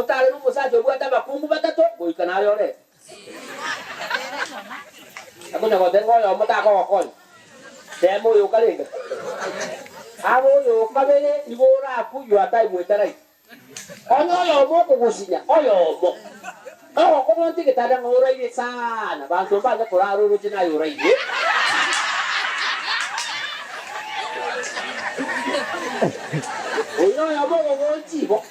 Utale n'umusaza bwata bakungu batato boikana yore. Akuna kodengo yo mutako wakon. Demo yo kalenga. Abo yo kabele ibora ku yo atai mwetarai. Ono yo mo kugusinya. Oyo mo. Oh, ko monti ke tada ngora ile sana. Bantu bana kuraro rutina yo rai. Oyo yo mo kugusi bo.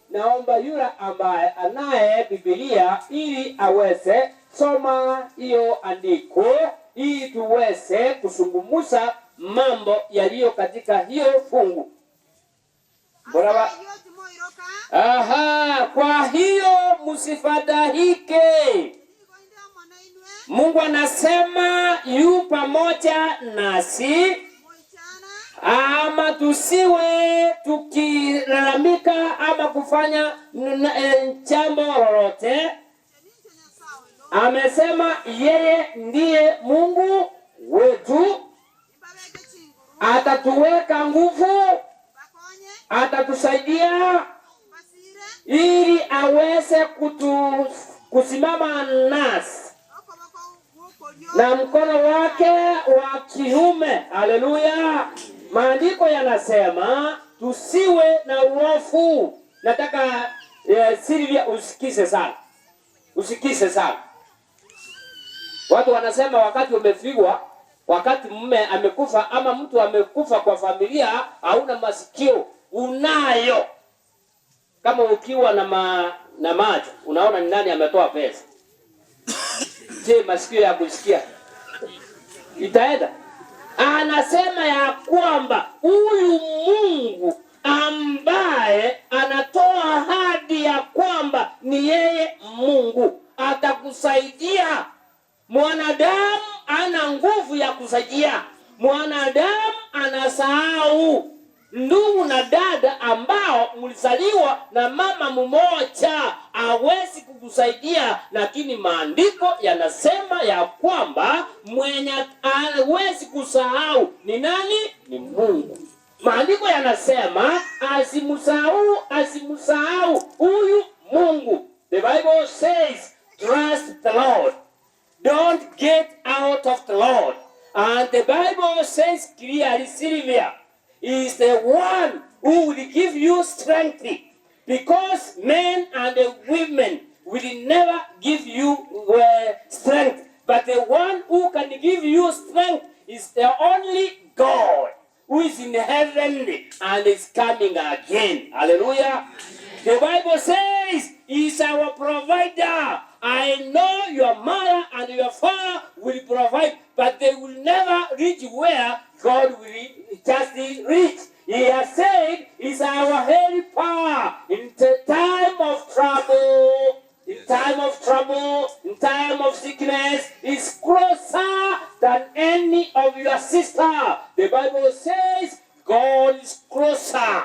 Naomba yule ambaye anaye Biblia ili aweze soma hiyo andiko ili tuweze kusungumusa mambo yaliyo katika hiyo fungu. Bora. Aha, kwa hiyo msifadhaike. Mungu anasema yu pamoja nasi. Ama tusiwe tukilalamika ama kufanya jambo lolote. Amesema yeye ndiye Mungu wetu. Atatuweka nguvu. Atatusaidia ili aweze kusimama nasi na mkono wake wa kiume. Haleluya. Maandiko yanasema tusiwe na hofu. Nataka Silvia usikize sana. Usikize sana. Watu wanasema wakati umefigwa, wakati mume amekufa ama mtu amekufa kwa familia, hauna masikio. Unayo. Kama ukiwa na macho, unaona ni nani ametoa pesa. Je, masikio ya kusikia itaenda? Anasema ya kwamba huyu Mungu ambaye anatoa ahadi ya kwamba ni yeye Mungu atakusaidia. Mwanadamu ana nguvu ya kusaidia. Mwanadamu anasahau. Ndugu na dada ambao mlizaliwa na mama mmoja hawezi kukusaidia, lakini maandiko yanasema ya kwamba mwenye hawezi kusahau ni nani? Ni Mungu. Maandiko yanasema asimsahau huyu Mungu. The Bible says trust the Lord. Don't get out of the Lord. And the Bible says clearly, Sylvia is the one who will give you strength, because men and women will never give you strength, but the one who can give you strength is the only God who is in heaven and is coming again. Hallelujah. The Bible says he is our provider. I know your mother and your father will provide, but they will never reach where God will just reach. He has said he's our helper in the time of trouble. In time of trouble, in time of sickness, is closer than any of your sister. The Bible says God is closer.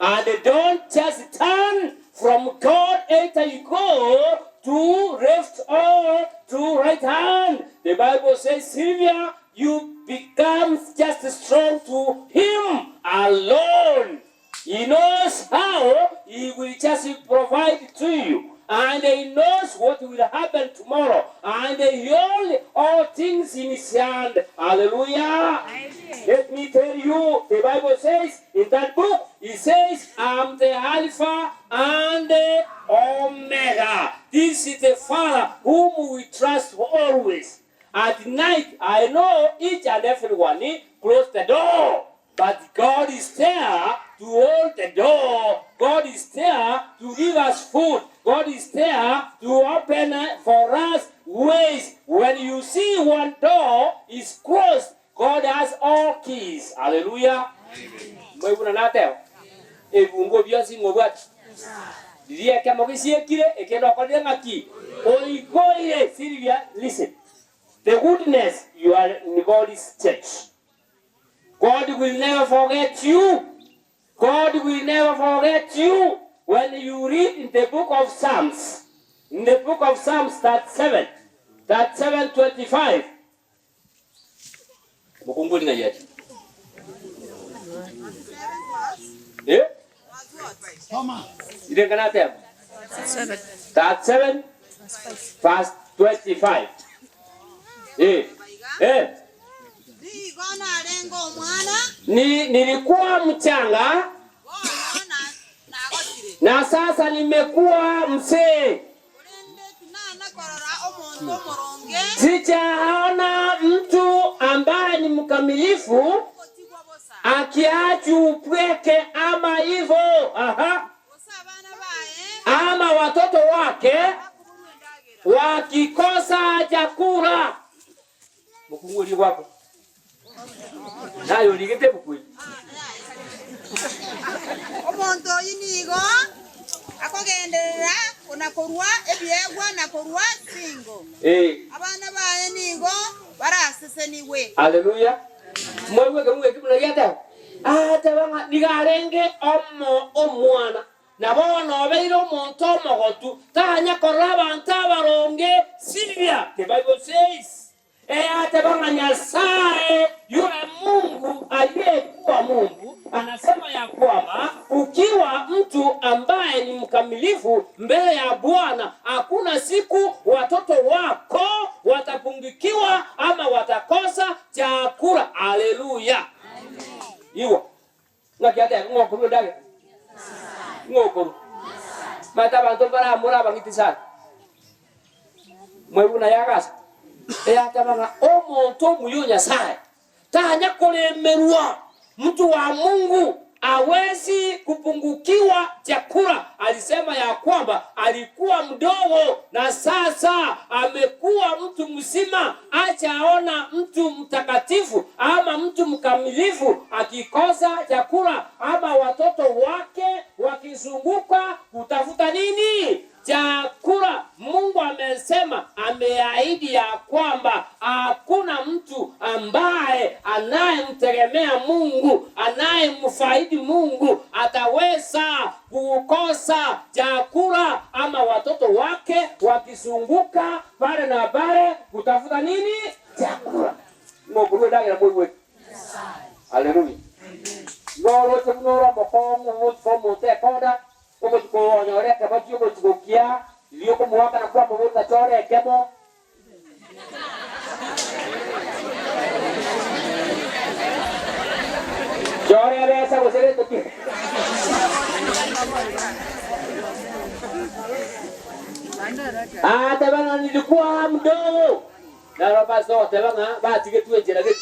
And don't just turn from God after you go to left or to right hand. The Bible says, Sylvia, you become just strong to Him alone. He knows how He will just provide to you. And He knows what will happen tomorrow. And He holds all things in His hand. Hallelujah. Let me tell you, the Bible says in that book, He says, I'm the Alpha and the Omega. This is the Father whom we trust always. At night, I know each and everyone close the door. But God is there to hold the door. God is there to give us food. God is there to open for us ways. When you see one door is closed, God has all keys. Hallelujah. Amen. Listen. The goodness, you are in God's church. God will never forget you. God will never forget you. When you read in the book of Psalms, in the book of Psalms, that 7:25. Eh? You didn't get that? 37 verse 25. Eh. Eh. Nilikuwa mchanga na sasa nimekuwa mzee. Sijaona mtu ambaye ni mkamilifu akiacha upweke ama hivyo. Aha. Ama watoto wake wakikosa chakula. Mkunguli wako. Nayo ligete bukui. Omonto yinigo akogenderera onakorwa ebyegwa nakorwa singo. Abana bae nigo baraseseniwe. Haleluya. Mwewe kemwe kibula yata. Tabanga nigarenge omwana. Nabono obeire omonto omogotu tanya korra abantu abaronge Silvia. The Bible says tabanga Nyasaye yule Mungu aliyekuwa Mungu anasema ya kwamba ukiwa mtu ambaye ni mkamilifu mbele ya Bwana, hakuna siku watoto wako watapungukiwa ama watakosa chakula. Haleluya. Iwo ngakiate ngokuru ndage ngokuru mata bantu bara mura bangiti sana mwebuna yagasa tabanga omonto muyonya sai tanya kulemerwa mtu wa Mungu hawezi kupungukiwa chakula. Alisema ya kwamba alikuwa mdogo na sasa amekuwa mtu mzima. Achaona mtu mtakatifu ama mtu mkamilifu akikosa chakula ama watoto wake wakizunguka kutafuta nini? Chakula. Mungu amesema, ameahidi ya kwamba hakuna mtu ambaye anayemtegemea Mungu, anayemfaidi Mungu ataweza kukosa chakula ama watoto wake wakizunguka pale na pale kutafuta nini? Chakula. Mungu ndagira mwewe. Haleluya. Ngoro tunora mokomo mote koda como ko nyore ka bachi ko tsukia liyo ko mwaka na kwa mbo na chore kemo chore besa ko sere to ki tabana nilikuwa mdogo na roba zote tabana ba tige tuwe jira ge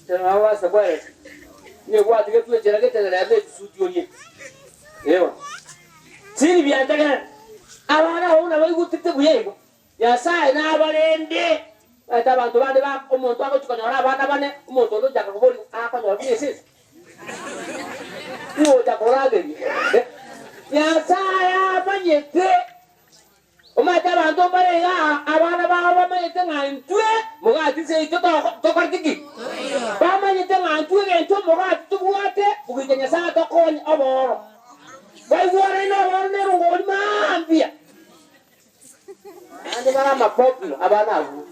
tawa sakwere ni kwa tige tuwe jira ge tele be studio ye ewa sini biantaka abana una bayigutite buyego yasaye nabalende atabantu bande ba omuntu akokikonyora abana bane omuntu ndo jaka kuboli akonyora byesisi uwo jakorageri yasaye abanyete omata abantu barega abana babo bamanyete ngantwe mugati se ito tokortiki bamanyete ngantwe gento mugati tubuate bugitenya sa tokonya oboro Why were no one old man? And the Rama popular Abana.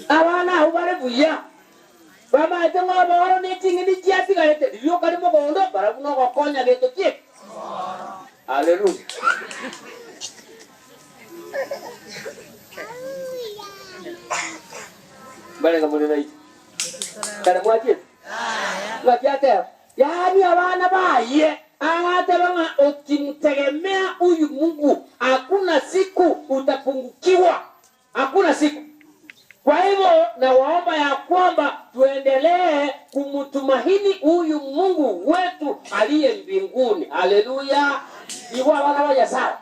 Abana, whatever ya. Bama, I don't know anything in the Jacket. You got him on, but I'm not going to get the tip. Hallelujah. But I'm going to eat. Can I watch it? Look at there. Yani abana ba ye. Tabanga ukimtegemea huyu Mungu hakuna siku utapungukiwa. Hakuna siku. Kwa hivyo na waomba ya kwamba tuendelee kumtumaini huyu Mungu wetu aliye mbinguni. Haleluya. Iwa wana wa Yesaya.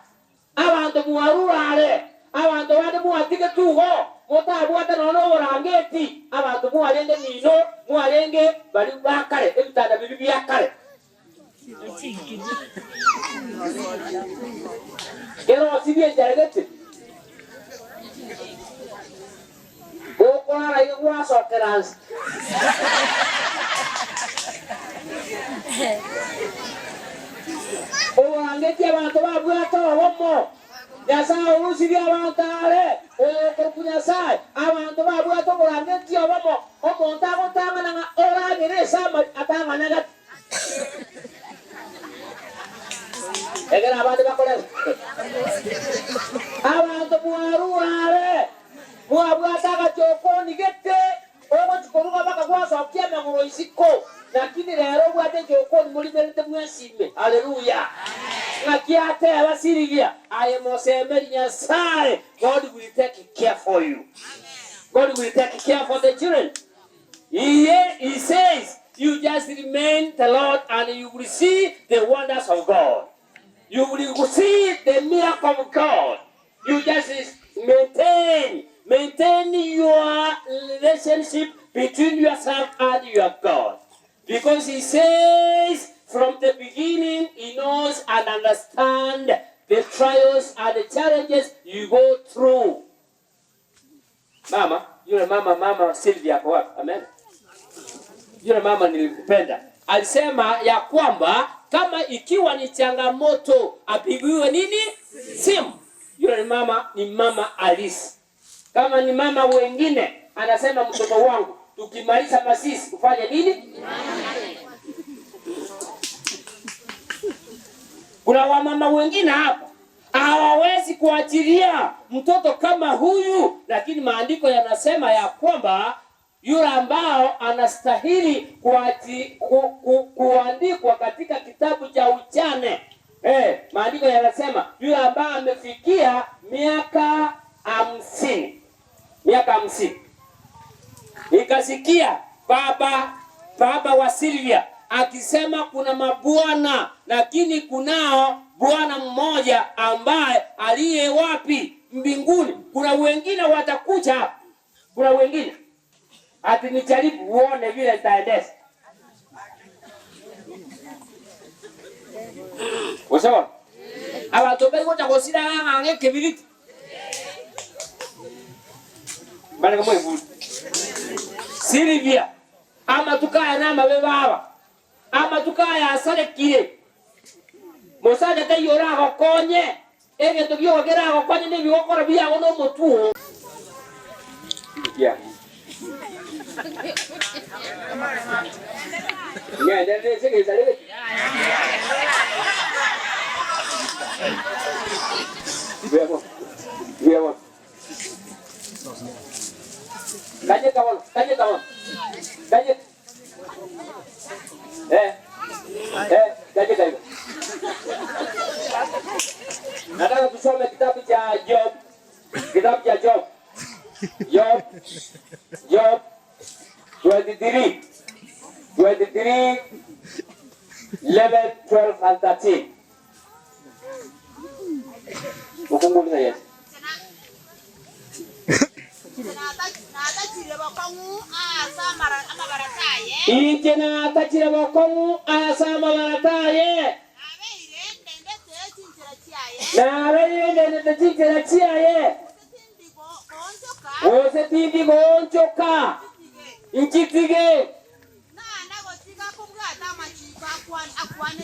Abantu muwarurare. Abantu bade muwatike tuho. Motabu ata nono orangeti. Abantu muwarenge nino. Muwarenge bali bakare. Ebitanda bibi yakare. Quiero seguir jargete. Boko na igwa sokerans. O angeti abantu babwa to womo. Nyasaye urusiria abantare okunyasai abantu babwa to burangeti obamo omuntu agotanga na oragire sama atanga naga egera abandi bakore abantu buaruare buabwa taka chokoni gete obo chikoruga baka kwaso kiama ngo isiko lakini lero bwate chokoni muri berete mwasime haleluya ngakiate abasirigia ayemosemeri nyasaye God will take care for you. God will take care for the children. He says you just remain the Lord and you will see the wonders of God. You will see the miracle of God. You just maintain your relationship between yourself and your God. Because he says from the beginning he knows and understands the trials and the challenges you go through. Mama, yule mama Sylvia kwa wapi? Amen. Yule mama nilikupenda. Alisema ya kwamba kama ikiwa ni changamoto apigiwe nini? Simu. Yule mama ni mama Alice. Kama ni mama wengine anasema mtoto wangu tukimaliza masisi ufanye nini? Kuna wamama wengine hapa hawawezi kuachilia mtoto kama huyu, lakini maandiko yanasema ya kwamba yule ambao anastahili kuandikwa katika kitabu cha ujane. Maandiko yanasema yule ambao amefikia miaka 50. Miaka 50. Nikasikia baba wa Sylvia akisema kuna mabwana, lakini kunao bwana mmoja ambaye aliye wapi? Mbinguni. Kuna wengine watakuja. Kuna wengine ati nijaribu uone vile nitaendesha. Usawa? Abantu bego kosira ngange kebiriti. Bana kama hivi. Sylvia ama tukaya na mabeba ama tukaya asale kire. Mosaje te yora gokonye ege to gyo gera gokonye ne bigokora bia gono motu. Yeah. Yeah, dale sege sale. Viejo. Calle cabrón. Calle. Calle cabrón. Nataka tusome kitabu cha Job. Job 23, 11, 12 and 13. Ukumbuka yes. Injena atachira bokongu asama barataye. Na rende ndetijira chiaye. Ose tindi gonchoka. Inchitige.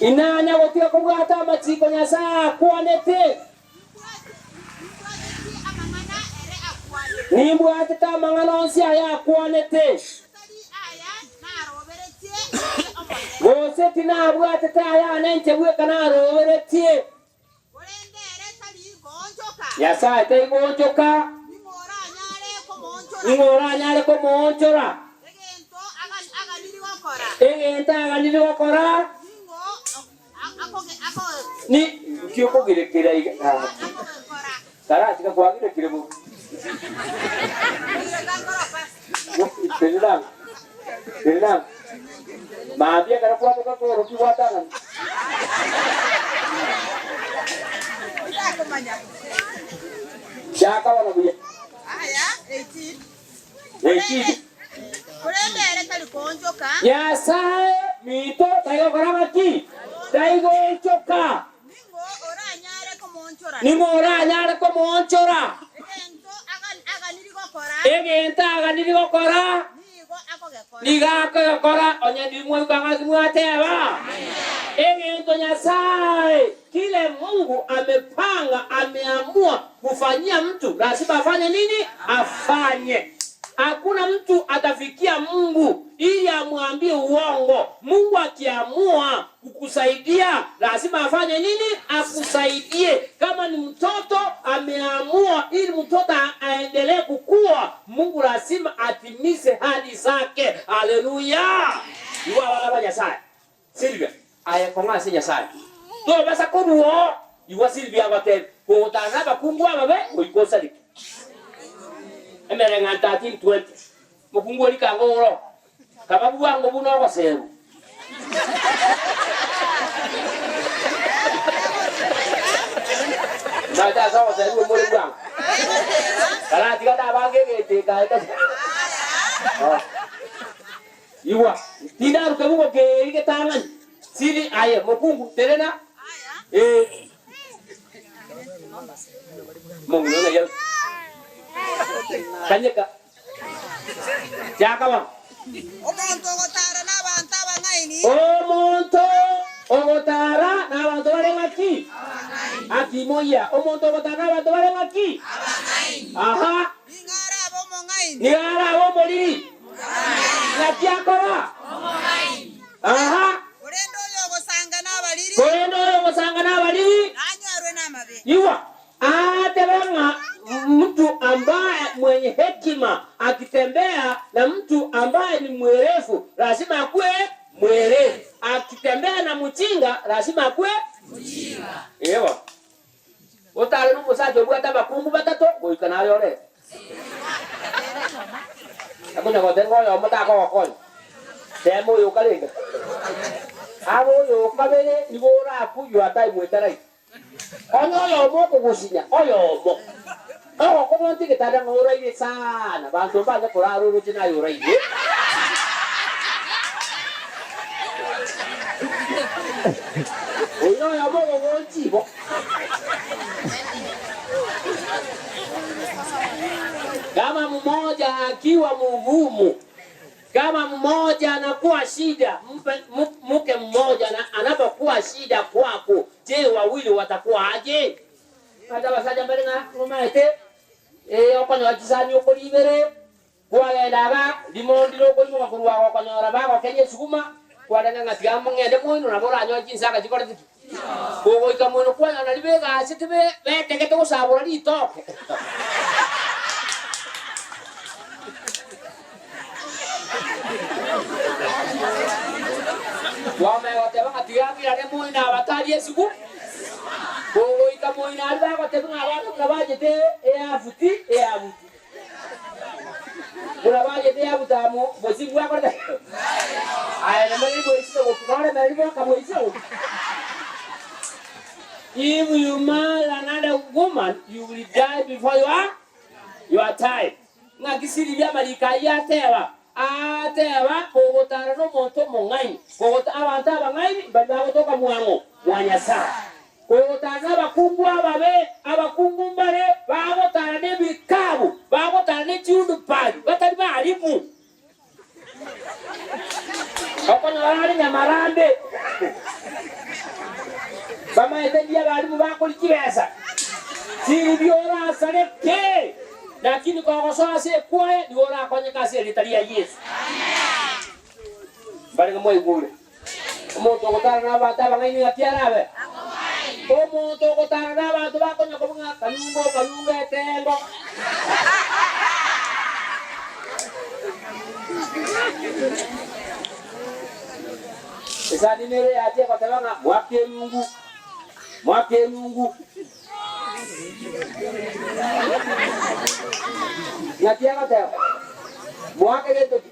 Inanya gotika kubwata amachiko nyasa kwanete. Nimbwate tamangana onsi aya kwanete. Ose tina bwate taya nenche bwe kanaro weretie. Nyasa te gonchoka. Ingora nyale ko monchora. Egenta aganiri wakora. Ni kioko girekira iga. Sara tika kwagire kirebo. Tenang. Maafia kana kwa kwa roki watana. Shaka wana buye. Aya 18. Kurembere kali konjoka. Yasa mito taigo karamaki. Taigo choka. Ningo oranyare ko monchora. Egenta aganiri gokora. Niga ko gokora onya ndimwe kanga mwateba. Egento Nyasaye, kile Mungu amepanga, ameamua kufanyia mtu, lazima afanye nini? Afanye. Hakuna mtu atafikia Mungu ili amwambie uongo. Mungu akiamua kukusaidia, lazima afanye nini? Akusaidie. Kama ni mtoto ameamua ili mtoto aendelee kukua, Mungu lazima atimize hadi zake. Haleluya. Iwa wala Nyasaye. Silvia, aya konga si Nyasaye. To basa kuruo, iwa Silvia bate ko tanaba kungwa babe, ko ikosali. Emerenga 13:20. Mukungwa likangoro. Kababu wangu buno waseru. Nada sawa seru mo lingwa. Kala tika bange gete kaita. Iwa, tina ruke buko ke tangan. Siri aye mukungu terena. Mungu na yel. Kanyeka. Jakawa. Omonto ogotara n'abantu abangaini. Omonto ogotara n'abantu barengaki. Akimoya. Omonto ogotara n'abantu barengaki. Aha. Ningara abo mongaini. Ningara abo moliri. Nakiakora. Aha. Orendo oyo ogosanga n'abaliri. Orendo oyo ogosanga n'abaliri. Anyarwe n'amabe. Iwa. Atebanga mtu ambaye mwenye hekima akitembea na mtu ambaye ni mwerefu lazima akue mwerefu. Akitembea na mchinga lazima akue mchinga. Ewa. Otale nuko sajo bwata bakungu batato boikana yore. Akuna ko dengo yo mata ko ko. Demo yo kalenga. Abo yo kabele ibora kuyo atai mwetarai. Onyo yo moko gusinya, oyo mo. Oh, como antes que tada ngora ile sana, bantu bana koraro rutina yora ile. Oyo yo moko gochi bo. Kama mmoja akiwa mgumu, kama mmoja anakuwa shida, mke mmoja anapokuwa shida kwako, je, wawili watakuwa aje? Hata basaja mbele na rumaete okonyo kisani okolibere kwa ndaga dimondiro ko mo kurwa okonyo raba Kenya sukuma kwa daga ngatia mongende moino na bora anyo kinsaka chikora ko ikamono kwa na libega asitebe bete keto sabora lito wame wateba ngatia mira ne moina batali esiku Boy kamu ini ada apa tapi ngawat kenapa jadi afuti afuti. Kenapa jadi afutamu? Bosi gua kerja. Ayah namanya boy itu, kalau namanya kamu itu. If you marry another woman, you will die before you are time. Ngakisiri dia malikaya tewa. Tewa kogotara no moto mongai. Kogotara awanta bangai badago toka muango. Wanyasa. Kogotana bakungwa babe abakungu mbare bagotana ne bikabu bagotana ne chiundu pali batali balimu okono bali nyamarande bama etendia balimu bakoli kibesa sibiora saleke lakini kwa kosoa se kwae ni ora konye kasi litalia Yesu bali ngamo igule omuntu ogotana na bata bangaini atiarabe omuntu ogotana n'abantu bakonya kubunga kalungo etengo esani mere yate kotebanga mwake Mungu natia kateo mwake geto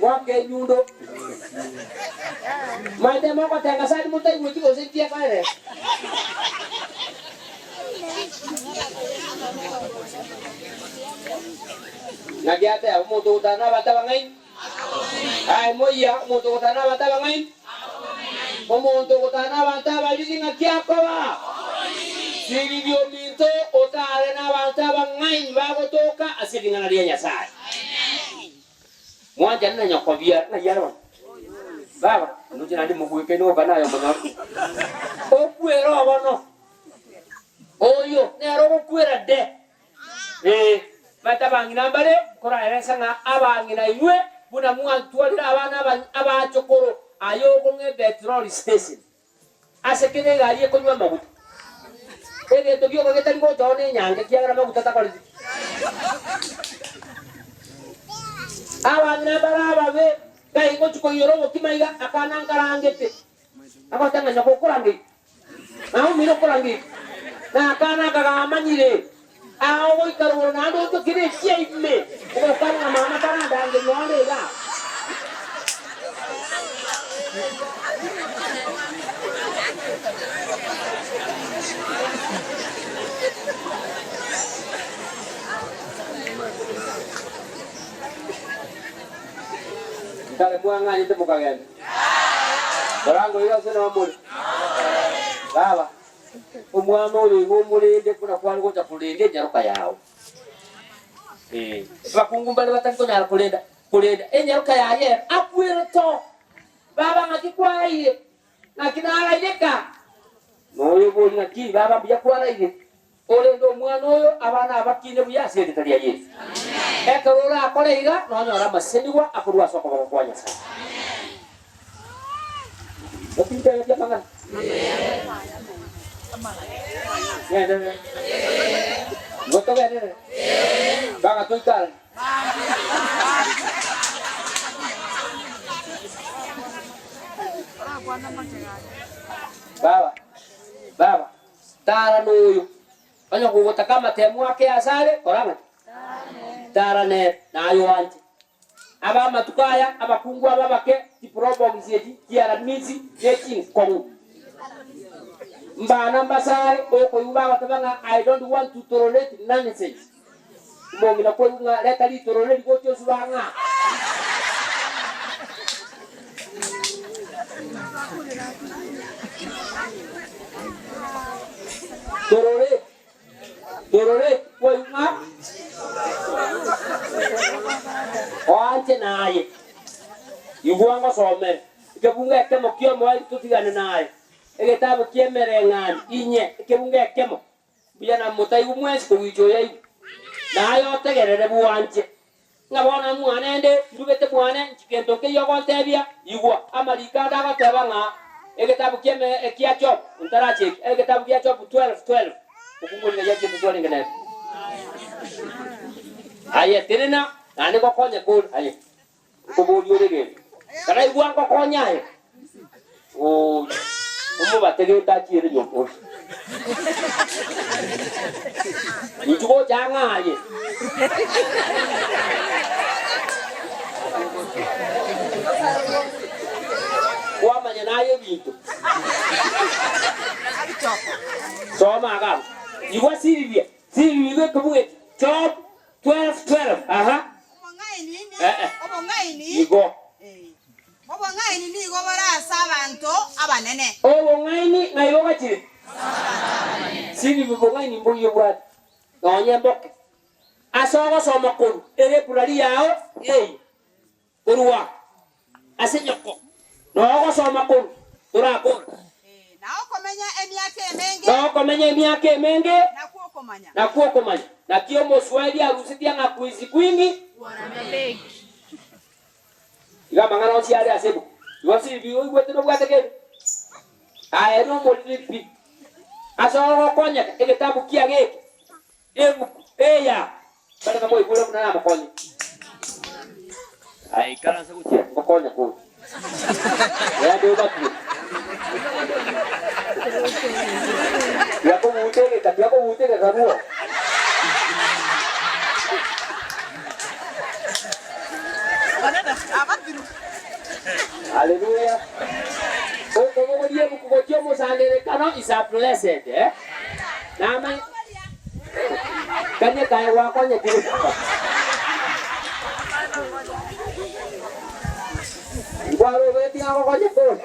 mwake nyundo Maite moko tenga sadi mutai muti ko sekia kare. Nagiate umutu utana bata bangain. Ai moya umutu utana bata bangain. Umutu utana bata bali ngakia kwa. Siri dio minto utare na bata bangain bago toka asili ngana dia Nyasaye. Mwanja na nyakobia na yarwa. Baba, nujina ndi mukweke no banayo mwana. Okwero abono. Oyo, nero okwera de. Matabangina mbale kora eresanga abangina iwe buna mwantwalira abana abachokoro ayogo nge petrol station. Asekene gari ko nywa maguta. Ege to byo ko tari ko jone nyange kiagara maguta takole. Abangina baraba be kai ko chuko yoro kimaiga akana nkarangete. Akotanga nyako kurangi. Na umiro kurangi. Na akana kagamanyire. Awo ikaro na ndo to kire shime. Ko kana mama kana dange nyone ga. Dale buanga ni te mukagen. Barango yo se no mul. Baba. Umwano uri ngumulinde kuna kwangu cha kulinde nyaruka yao. Bakungumbale batanko nyara kulenda. Kulenda nyaruka yaye akwira to. Baba ngakikwa ile. Nakina ideka. Noyo boli ngaki baba bya kwara ile. Ole ndo mwana oyo abana abakine buyase nditali ya Yesu. Amen. Ekarora akoleiga nonyora masendiwa akurwa soko bakwanya sa. Opinta ya manga. Ya. Goto gere. Banga tuitar. Baba. Tara noyo. Banyo kugota kama temu ake asale koranga. Tara ne na ayo anti. Aba matukaya abakungu ababake ti Prov ngizeti kiara mizi yeti komu. Mbana mbasale oko yuba watabanga I don't want to tolerate nonsense. Mbongi na kwa nga leta li tolerate ko tyo subanga. Tolerate kwa nga. Oante naye. Yuguanga some. Ikebunga kemo kyo mo tutigane naye. Egetabu kiemere ngani inye ikebunga kemo. Biyana mutai umwezi ko wijo yayi. Nayo tegerere buwanje. Ngabona mwanende ndubete bwane kigendo ke yogontebia igwa amalika daga tebanga. Egetabu kieme ekiacho ntarache. Egetabu kiacho 12. Ukungulira yake tutwali ngene. Aye tenena nani ko konya ko aye. Ko bodi orege. Kana igwa ko konya aye. Oh. Omo batege ta chire nyoko. Ijugo janga aye. Kwa manya naye bitu. Soma ga. Igwa Silvia ko buet. Job 12. Aha. Obongaini. Igo. Obongaini ni go barasa abantu abanene. Obongaini ngayo gachire. Silvia obongaini mboyo bwa. Nonya boke. Asogo soma koru. Ere pulali yao. Koruwa. Asenyoko. Nogo soma koru. Turako. Komenya emiaka emenge. Nakuokomanya. Na kio moswali arusitia ngakuizi kwingi. Iga mangana onsi ari asebu. Yosi biyo igwete no bwategere. Aye no molipi. Aso konya egetabu kia geke. Eya. Bale kamo ikule kuna na makonya. Ai kana sakutia makonya ko. Ya ndio batu. Yako mutege karuo. Hallelujah. Como dia mukugotio musandere kano is a blessed, eh? Nama kanya kaya wako nya kiri. Walo beti ako kanya ko.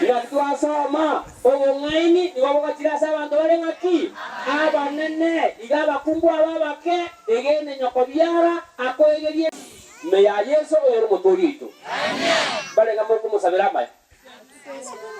Ina tuwa sama. Ogo ngaini ni wako katira sa bantu